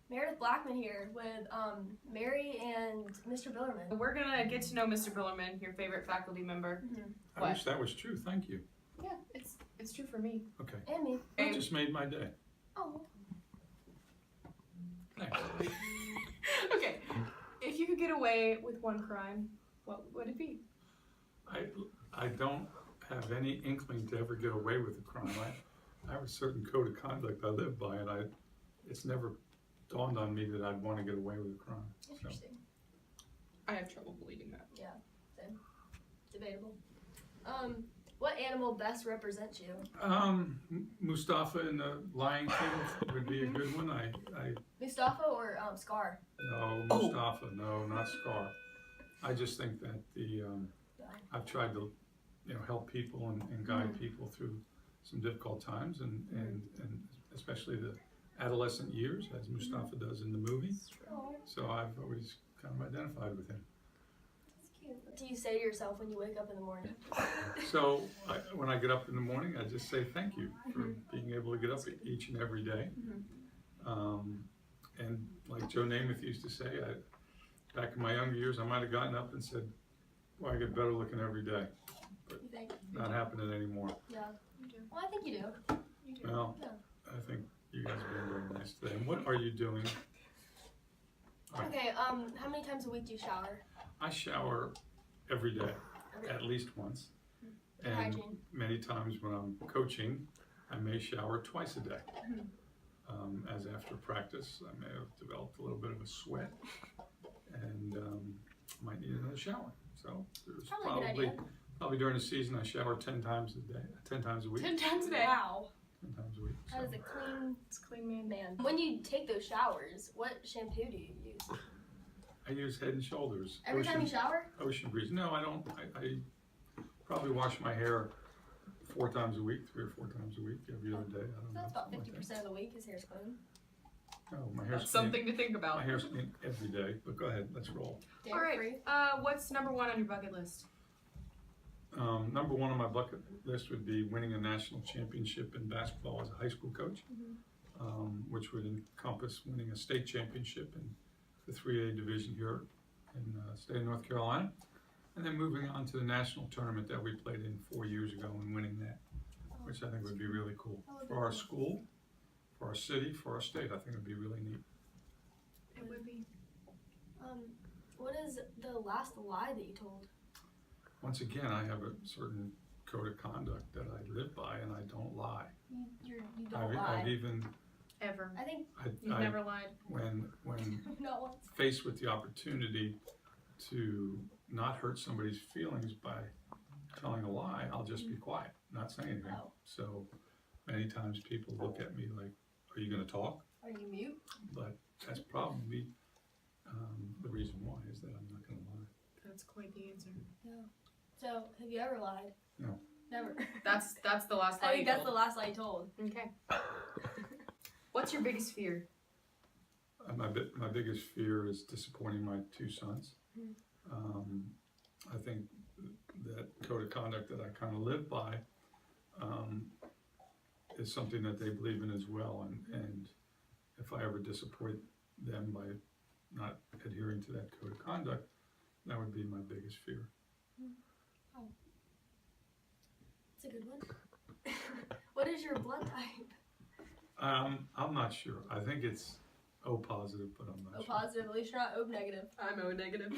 Meredith Blackman here with Mary and Mr. Billerman. We're gonna get to know Mr. Billerman, your favorite faculty member. Mm-hmm. I wish that was true. Thank you. Yeah, it's true for me. Okay. And me. That just made my day. Oh. Thanks. Okay, if you could get away with one crime, what would it be? I don't have any inkling to ever get away with a crime. I have a certain code of conduct I live by, and it's never dawned on me that I'd want to get away with a crime. Interesting. I have trouble believing that. Yeah, same. Debatable. What animal best represents you? Mustafa in the Lion King would be a good one. Mustafa or Scar? No, Mustafa, no, not Scar. I just think that I've tried to, help people and guide people through some difficult times, and especially the adolescent years, as Mustafa does in the movie. So I've always kind of identified with him. That's cute. What do you say to yourself when you wake up in the morning? So when I get up in the morning, I just say thank you for being able to get up each and every day. And like Joe Namath used to say, back in my younger years, I might have gotten up and said, well, I get better looking every day. But You think? not happening anymore. Yeah. You do. Well, I think you do. You do. Well, Yeah. I think you guys are being very nice today. And what are you doing? Okay, how many times a week do you shower? I shower every day, Every at least once. Good And hygiene. many times when I'm coaching, I may shower twice a day. As after practice, I may have developed a little bit of a sweat and might need another shower. So there's Probably a good idea. probably during the season I shower 10 times a day, 10 times a week. 10 times a day. Wow. 10 times a week. That is So a clean It's clean, man. man. When you take those showers, what shampoo do you use? I use Head and Shoulders. Every time you shower? Ocean Breeze. No, I don't. I probably wash my hair 4 times a week, 3 or 4 times a week, every other day. I don't So know. that's about something like 50% of the week his hair's clean. that. No, my hair's That's clean. something to think about. My hair's clean every day. But go ahead, let's roll. All right. Dairy-free. What's number one on your bucket list? Number one on my bucket list would be winning a national championship in basketball as a high school coach, which would encompass winning a state championship in the 3A division here in the state of North Carolina, and then moving on to the national tournament that we played in 4 years ago and winning that, which I think would be really cool for our school, for our city, for our state. I think it would be really neat. It would be. What is the last lie that you told? Once again, I have a certain code of conduct that I live by, and I don't lie. You don't lie. I've even Ever. I think You've never lied. when not once. faced with the opportunity to not hurt somebody's feelings by telling a lie, I'll just be quiet, not say anything. Oh. So many times people look at me like, are you going to talk? Are you mute? But that's probably the reason why, is that I'm not going to lie. That's quite the answer. No. So, have you ever lied? No. Never. That's the last lie I think you that's the told. last lie you told. Okay. What's your biggest fear? My biggest fear is disappointing my 2 sons. I think that code of conduct that I kind of live by is something that they believe in as well, and if I ever disappoint them by not adhering to that code of conduct, that would be my biggest fear. Oh. That's a good one. What is your blood type? I'm not sure. I think it's O positive, but I'm not O sure. positive. At least you're not O negative. I'm O negative.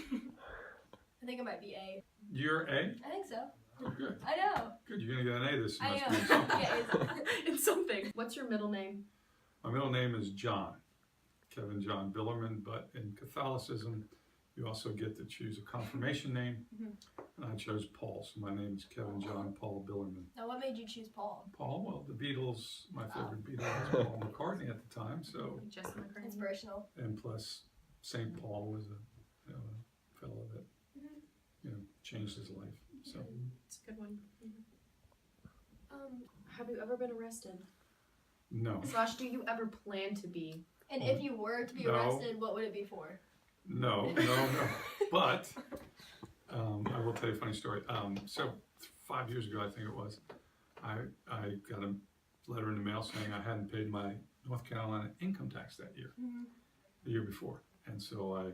I think it might be A. You're A? I think so. Oh, good. I know. Good. You're gonna get an A this I semester. am. Yeah, it's- It's something. What's your middle name? My middle name is John, Kevin John Billerman, but in Catholicism, you also get to choose a confirmation name, and I chose Paul, so my name is Kevin John Paul Billerman. Now, what made you choose Paul? Paul, well, the Beatles, my favorite Beatles was Paul McCartney at the time, so, Just McCartney. Inspirational. and plus St. Paul was a fellow that, changed his life, so. It's a good one. Have you ever been arrested? No, / do you ever plan to be? And if you were to be No. arrested, what would it be for? no, but I will tell you a funny story. So 5 years ago, I think it was, I got a letter in the mail saying I hadn't paid my North Carolina income tax that year. the year before. And so I,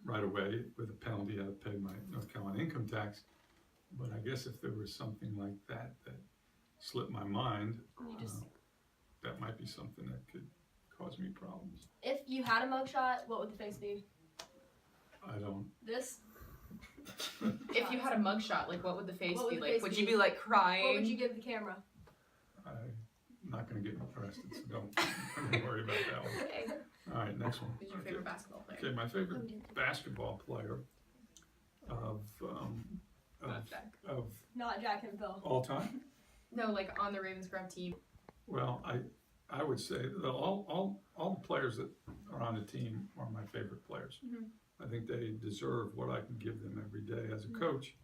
right away, with a penalty, had to pay my North Carolina income tax. But I guess if there was something like that that slipped my mind, You just that might be something that could cause me problems. if you had a mugshot, what would the face be? I don't. This? If you had a mugshot, like what would the face What would be the like? face Would be? you be like crying? What would you give the camera? I'm not going to get arrested, so don't worry about that one. Okay. All right, next one. Who's your favorite basketball player? Okay, my favorite basketball player of Not Jack and Phil. all time. No, like on the Ravenscraft team. Well, I would say that all the players that are on the team are my favorite players. Mhm. I think they deserve what I can give them every day as a coach,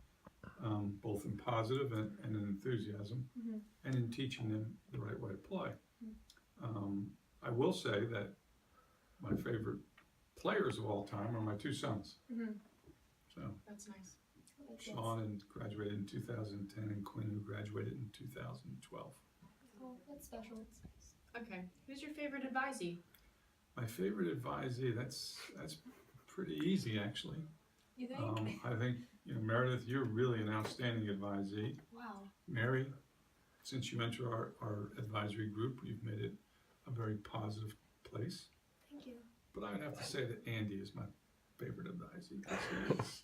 both in positive and in enthusiasm, Mhm. and in teaching them the right way to play. I will say that my favorite players of all time are my two sons. Mhm. So That's nice. Sean and graduated in 2010, and Quinn, who graduated in 2012. Oh, that's special. Okay. Who's your favorite advisee? My favorite advisee, that's pretty easy actually. You think? I think, Meredith, you're really an outstanding advisee. Wow. Mary, since you mentor our advisory group, you've made it a very positive place. Thank you. But I would have to say that Andy is my favorite advisee because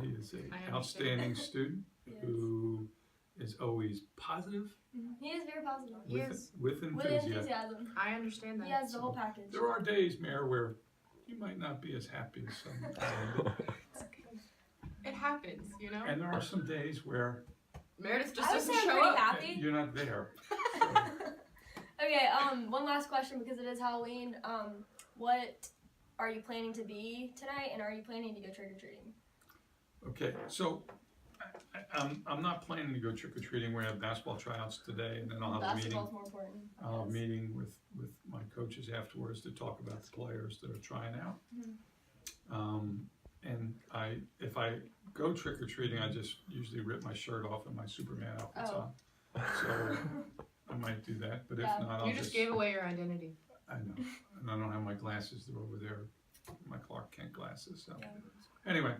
he is I an understand. outstanding student Yes. who is always positive He is very positive. He is. with With enthusiasm. enthusiasm. I understand that. He has the whole package. There are days, Mayor, where you might not be as happy as some. It happens, you know? And there are some days where Meredith just I would doesn't say I'm show pretty up. happy. you're not there. Okay, one last question because it is Halloween. What are you planning to be tonight, and are you planning to go trick-or-treating? Okay, so I'm not planning to go trick-or-treating. We have basketball tryouts today, and then I'll have a meeting. Basketball's more important. I'll have a Yes. meeting with my coaches afterwards to talk about the players that are trying out. And if I go trick-or-treating, I just usually rip my shirt off and my Superman outfit's Oh. on. So I might do that, but if Yeah. not, I'll You just gave away your identity. I know, and I don't have my glasses. They're over there, my Clark Kent glasses. So Yeah. anyway,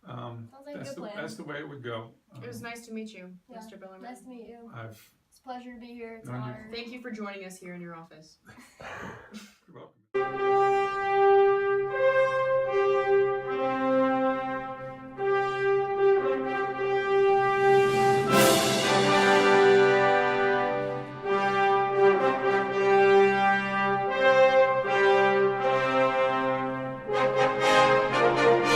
Sounds like a that's good plan. that's the way it would go. It was nice to meet you, Yeah. Mr. Billerman. Nice to meet you. I've It's a pleasure to be here. It's an No, you- honor. Thank you for joining us here in your office.